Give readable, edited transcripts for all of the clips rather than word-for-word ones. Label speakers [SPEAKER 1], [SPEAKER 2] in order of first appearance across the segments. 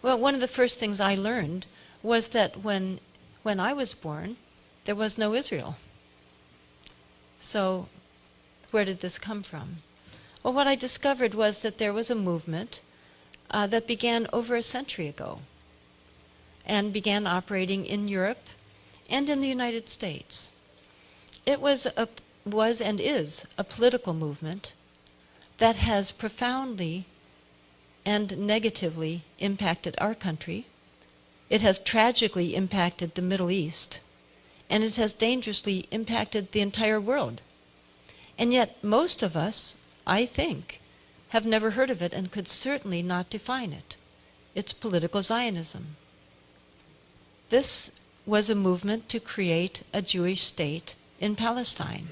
[SPEAKER 1] Well, one of the first things I learned was that when I was born, there was no Israel. So where did this come from? Well, what I discovered was that there was a movement that began over a century ago and began operating in Europe and in the United States. It was and is a political movement that has profoundly and negatively impacted our country. It has tragically impacted the Middle East, and it has dangerously impacted the entire world. And yet most of us, I think, have never heard of it and could certainly not define it. It's political Zionism. This was a movement to create a Jewish state in Palestine.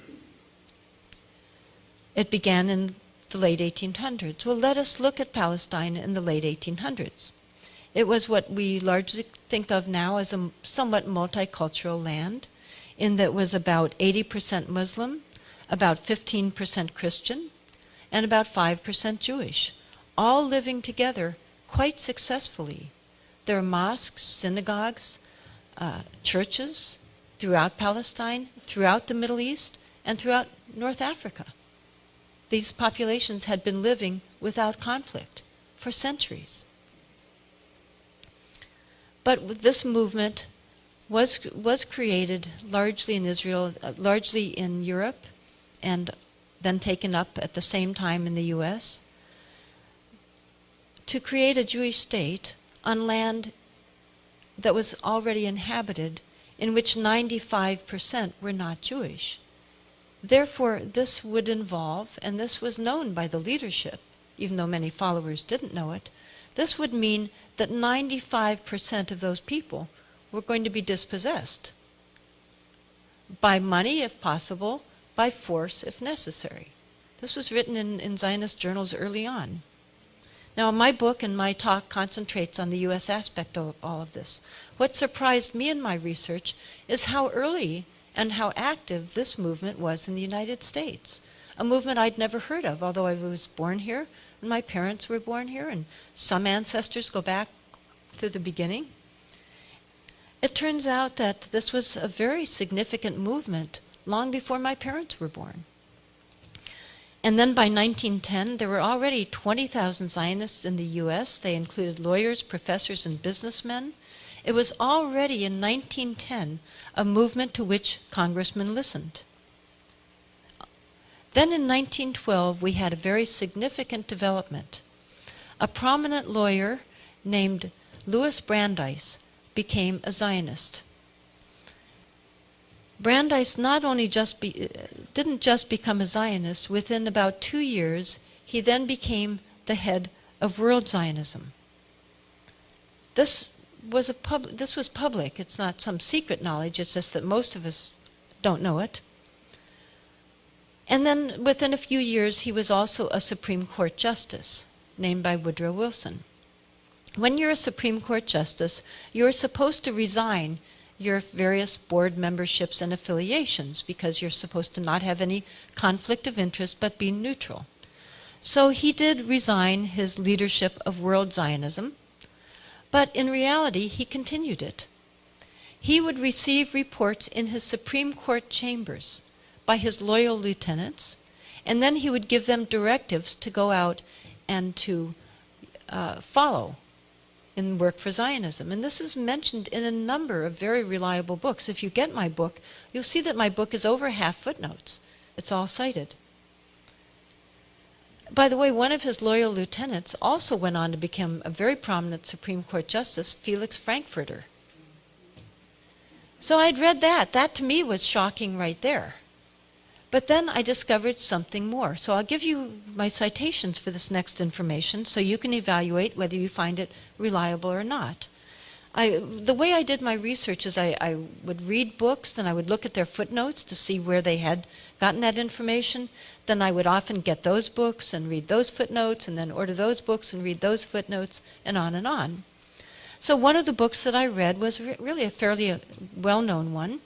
[SPEAKER 1] It began in the late 1800s. Well, let us look at Palestine in the late 1800s. It was what we largely think of now as a somewhat multicultural land, in that it was about 80% Muslim, about 15% Christian, and about 5% Jewish, all living together quite successfully. There are mosques, synagogues, churches throughout Palestine, throughout the Middle East, and throughout North Africa. These populations had been living without conflict for centuries. But this movement was created largely in Israel, largely in Europe, and then taken up at the same time in the U.S., to create a Jewish state on land that was already inhabited, in which 95% were not Jewish. Therefore, this would involve, and this was known by the leadership, even though many followers didn't know it, this would mean that 95% of those people were going to be dispossessed by money, if possible, by force, if necessary. This was written in Zionist journals early on. Now, my book and my talk concentrates on the U.S. aspect of all of this. What surprised me in my research is how early and how active this movement was in the United States, a movement I'd never heard of, although I was born here, and my parents were born here, and some ancestors go back to the beginning. It turns out that this was a very significant movement long before my parents were born. And then by 1910, there were already 20,000 Zionists in the U.S. They included lawyers, professors, and businessmen. It was already in 1910 a movement to which congressmen listened. Then in 1912, we had a very significant development. A prominent lawyer named Louis Brandeis became a Zionist. Brandeis not only didn't just become a Zionist, within about 2 years, he then became the head of World Zionism. This was public. It's not some secret knowledge, it's just that most of us don't know it. And then within a few years, he was also a Supreme Court justice, named by Woodrow Wilson. When you're a Supreme Court justice, you're supposed to resign your various board memberships and affiliations, because you're supposed to not have any conflict of interest but be neutral. So he did resign his leadership of World Zionism, but in reality he continued it. He would receive reports in his Supreme Court chambers by his loyal lieutenants, and then he would give them directives to go out and to follow in Work for Zionism. And this is mentioned in a number of very reliable books. If you get my book, you'll see that my book is over half footnotes. It's all cited. By the way, one of his loyal lieutenants also went on to become a very prominent Supreme Court justice, Felix Frankfurter. So I'd read that. That to me was shocking right there. But then I discovered something more. So I'll give you my citations for this next information so you can evaluate whether you find it reliable or not. The way I did my research is I would read books, then I would look at their footnotes to see where they had gotten that information. Then I would often get those books and read those footnotes, and then order those books and read those footnotes, and on and on. So one of the books that I read was really a fairly well-known one,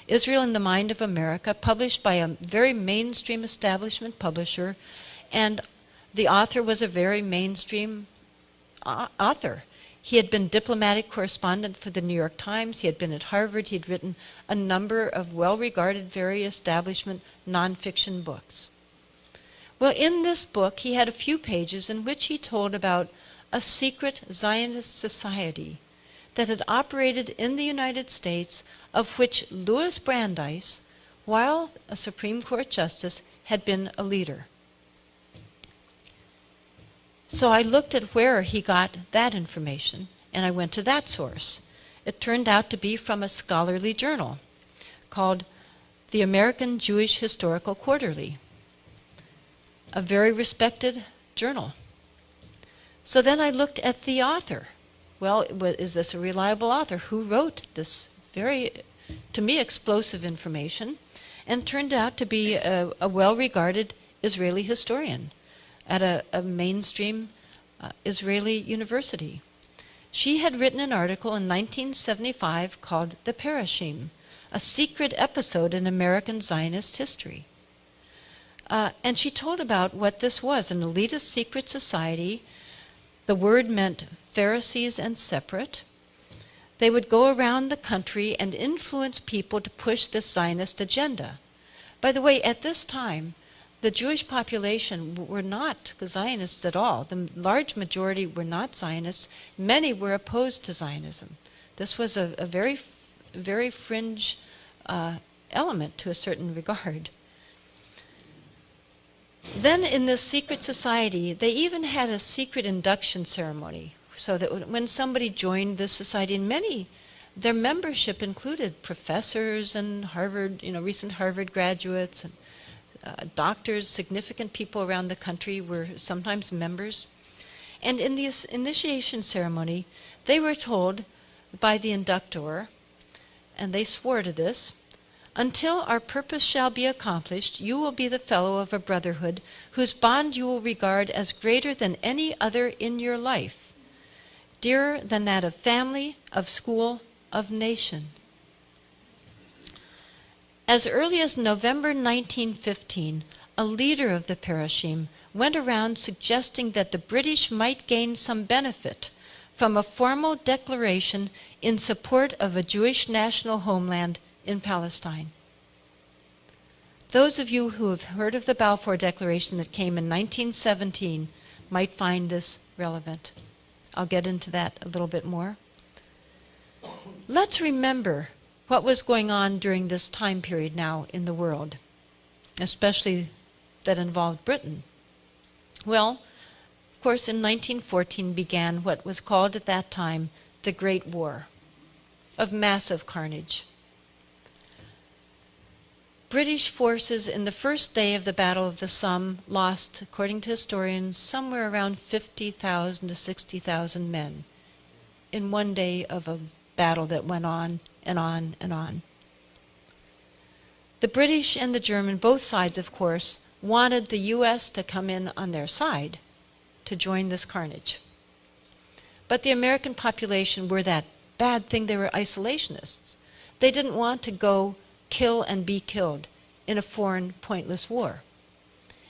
[SPEAKER 1] Israel in the Mind of America, published by a very mainstream establishment publisher, and the author was a very mainstream author. He had been diplomatic correspondent for the New York Times. He had been at Harvard. He had written a number of well-regarded, very establishment nonfiction books. Well, in this book, he had a few pages in which he told about a secret Zionist society that had operated in the United States, of which Louis Brandeis, while a Supreme Court justice, had been a leader. So I looked at where he got that information, and I went to that source. It turned out to be from a scholarly journal called the American Jewish Historical Quarterly, a very respected journal. So then I looked at the author. Well, is this a reliable author? Who wrote this very, to me, explosive information? And turned out to be a well-regarded Israeli historian at a mainstream Israeli university. She had written an article in 1975 called The Parashim, a secret episode in American Zionist history. And she told about what this was, an elitist secret society. The word meant Pharisees and separate. They would go around the country and influence people to push this Zionist agenda. By the way, at this time, the Jewish population were not Zionists at all. The large majority were not Zionists. Many were opposed to Zionism. This was a very fringe element to a certain regard. Then in this secret society, they even had a secret induction ceremony, so that when somebody joined this society, and their membership included professors and Harvard, recent Harvard graduates, and doctors, significant people around the country were sometimes members. And in this initiation ceremony, they were told by the inductor, and they swore to this, "Until our purpose shall be accomplished, you will be the fellow of a brotherhood whose bond you will regard as greater than any other in your life, dearer than that of family, of school, of nation." As early as November 1915, a leader of the Parashim went around suggesting that the British might gain some benefit from a formal declaration in support of a Jewish national homeland in Palestine. Those of you who have heard of the Balfour Declaration that came in 1917 might find this relevant. I'll get into that a little bit more. Let's remember what was going on during this time period now in the world, especially that involved Britain. Well, of course, in 1914 began what was called at that time the Great War of massive carnage. British forces in the first day of the Battle of the Somme lost, according to historians, somewhere around 50,000 to 60,000 men in one day of a battle that went on and on and on. The British and the German, both sides of course, wanted the U.S. to come in on their side to join this carnage. But the American population were that bad thing, they were isolationists. They didn't want to go kill and be killed in a foreign, pointless war.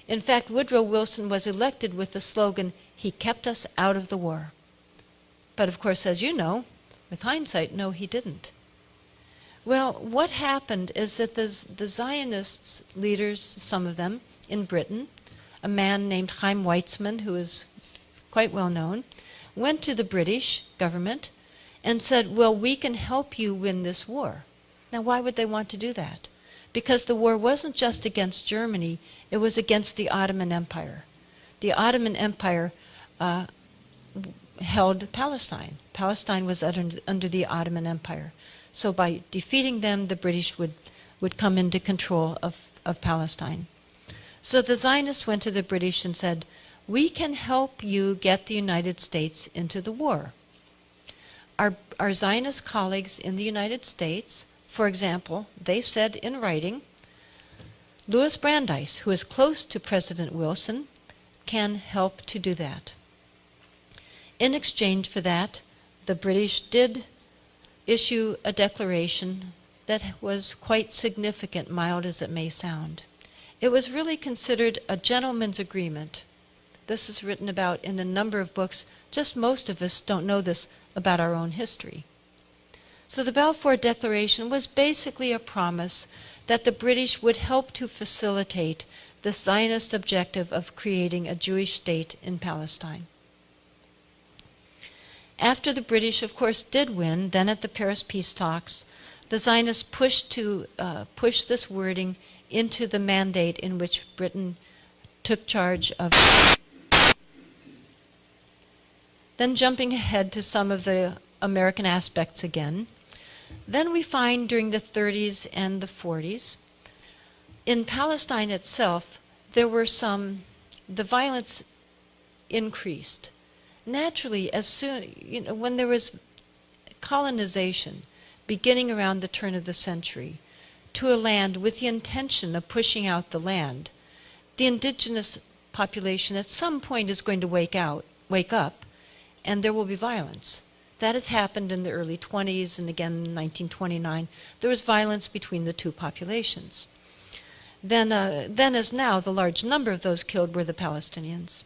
[SPEAKER 1] In fact, Woodrow Wilson was elected with the slogan, "He kept us out of the war." But of course, as you know, with hindsight, no, he didn't. Well, what happened is that the Zionists leaders, some of them in Britain, a man named Chaim Weizmann, who is quite well known, went to the British government and said, well, we can help you win this war. Now, why would they want to do that? Because the war wasn't just against Germany, it was against the Ottoman Empire. The Ottoman Empire held Palestine. Palestine was under the Ottoman Empire. So by defeating them, the British would come into control of Palestine. So the Zionists went to the British and said, we can help you get the United States into the war. Our Zionist colleagues in the United States, for example, they said in writing, Louis Brandeis, who is close to President Wilson, can help to do that. In exchange for that, the British did issue a declaration that was quite significant, mild as it may sound. It was really considered a gentleman's agreement. This is written about in a number of books. Just most of us don't know this about our own history. So the Balfour Declaration was basically a promise that the British would help to facilitate the Zionist objective of creating a Jewish state in Palestine. After the British, of course, did win, then at the Paris peace talks, the Zionists pushed this wording into the mandate in which Britain took charge of. Then jumping ahead to some of the American aspects again, then we find during the 30s and the 40s, in Palestine itself, the violence increased. Naturally, as soon, when there was colonization beginning around the turn of the century to a land with the intention of pushing out the land, the indigenous population at some point is going to wake up, and there will be violence. That has happened in the early 20s, and again in 1929. There was violence between the two populations. Then as now, the large number of those killed were the Palestinians.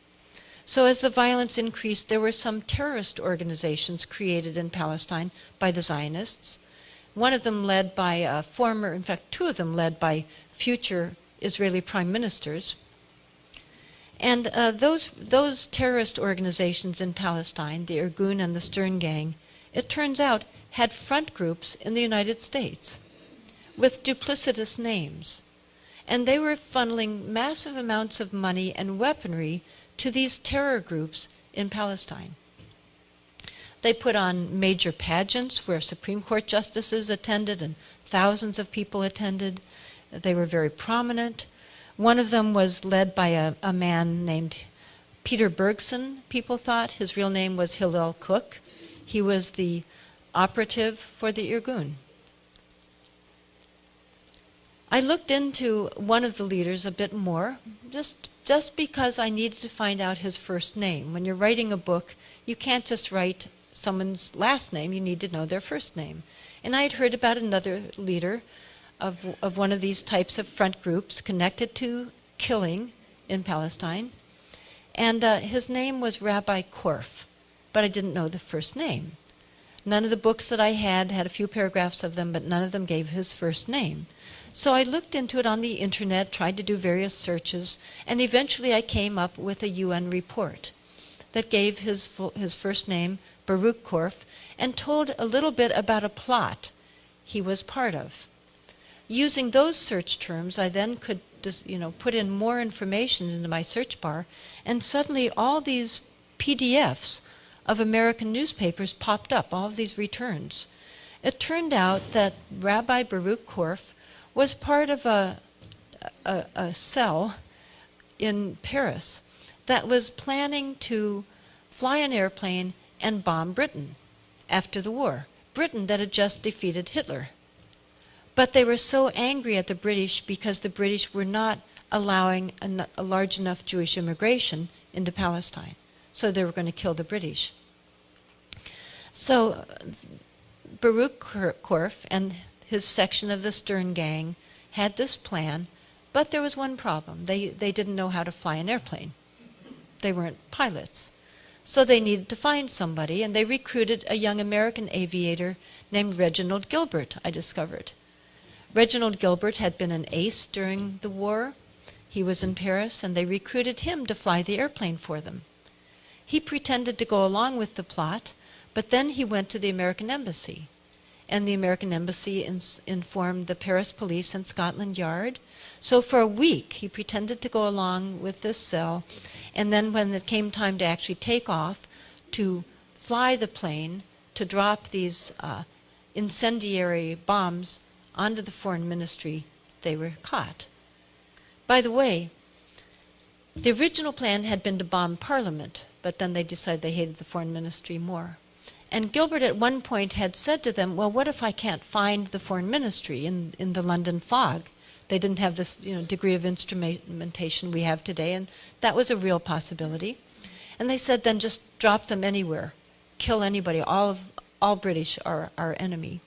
[SPEAKER 1] So as the violence increased, there were some terrorist organizations created in Palestine by the Zionists. One of them led by in fact, two of them led by future Israeli prime ministers. And those terrorist organizations in Palestine, the Irgun and the Stern Gang, it turns out had front groups in the United States with duplicitous names. And they were funneling massive amounts of money and weaponry to these terror groups in Palestine. They put on major pageants where Supreme Court justices attended and thousands of people attended. They were very prominent. One of them was led by a man named Peter Bergson, people thought. His real name was Hillel Cook. He was the operative for the Irgun. I looked into one of the leaders a bit more, just because I needed to find out his first name. When you're writing a book, you can't just write someone's last name, you need to know their first name. And I had heard about another leader of one of these types of front groups connected to killing in Palestine. And his name was Rabbi Korf, but I didn't know the first name. None of the books that I had a few paragraphs of them, but none of them gave his first name. So I looked into it on the internet, tried to do various searches, and eventually I came up with a UN report that gave his first name, Baruch Korf, and told a little bit about a plot he was part of. Using those search terms, I then could put in more information into my search bar, and suddenly all these PDFs of American newspapers popped up, all of these returns. It turned out that Rabbi Baruch Korf was part of a cell in Paris that was planning to fly an airplane and bomb Britain after the war. Britain that had just defeated Hitler. But they were so angry at the British because the British were not allowing a large enough Jewish immigration into Palestine. So they were going to kill the British. So Baruch Korf and his section of the Stern Gang had this plan, but there was one problem. They didn't know how to fly an airplane. They weren't pilots. So they needed to find somebody, and they recruited a young American aviator named Reginald Gilbert, I discovered. Reginald Gilbert had been an ace during the war. He was in Paris, and they recruited him to fly the airplane for them. He pretended to go along with the plot, but then he went to the American Embassy. And the American Embassy informed the Paris police and Scotland Yard. So for a week, he pretended to go along with this cell. And then when it came time to actually take off, to fly the plane, to drop these incendiary bombs onto the foreign ministry, they were caught. By the way, the original plan had been to bomb Parliament, but then they decided they hated the foreign ministry more. And Gilbert at one point had said to them, well, what if I can't find the foreign ministry in the London fog? They didn't have this degree of instrumentation we have today, and that was a real possibility. And they said, then just drop them anywhere. Kill anybody. All British are our enemy.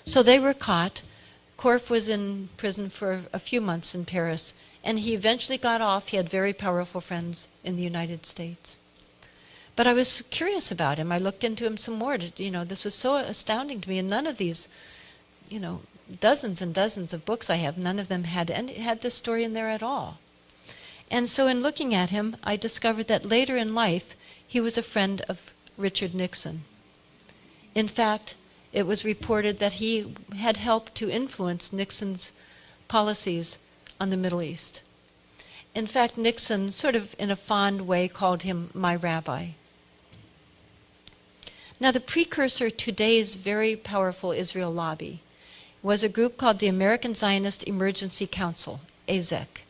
[SPEAKER 1] So they were caught. Korf was in prison for a few months in Paris, and he eventually got off. He had very powerful friends in the United States. But I was curious about him. I looked into him some more. This was so astounding to me, and none of these, dozens and dozens of books I have, none of them had this story in there at all. And so in looking at him, I discovered that later in life, he was a friend of Richard Nixon. In fact, it was reported that he had helped to influence Nixon's policies on the Middle East. In fact, Nixon, sort of in a fond way, called him my rabbi. Now, the precursor to today's very powerful Israel lobby was a group called the American Zionist Emergency Council, AZEC.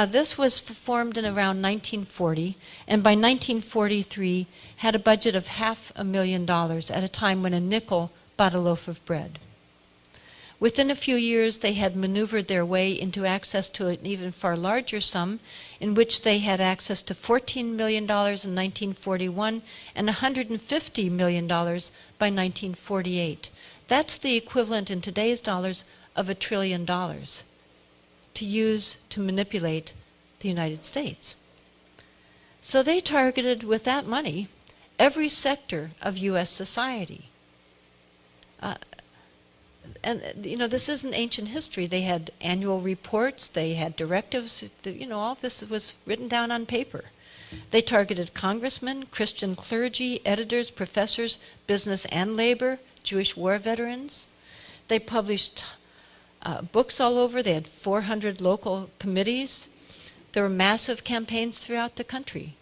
[SPEAKER 1] This was formed in around 1940, and by 1943 had a budget of $500,000 at a time when a nickel bought a loaf of bread. Within a few years, they had maneuvered their way into access to an even far larger sum, in which they had access to $14 million in 1941 and $150 million by 1948. That's the equivalent in today's dollars of $1 trillion to use to manipulate the United States. So they targeted with that money every sector of U.S. society. And this isn't ancient history. They had annual reports, they had directives, all of this was written down on paper. They targeted congressmen, Christian clergy, editors, professors, business and labor, Jewish war veterans. They published books all over. They had 400 local committees. There were massive campaigns throughout the country.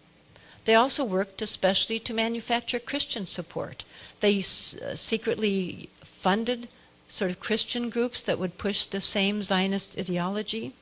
[SPEAKER 1] They also worked especially to manufacture Christian support. They secretly funded sort of Christian groups that would push the same Zionist ideology.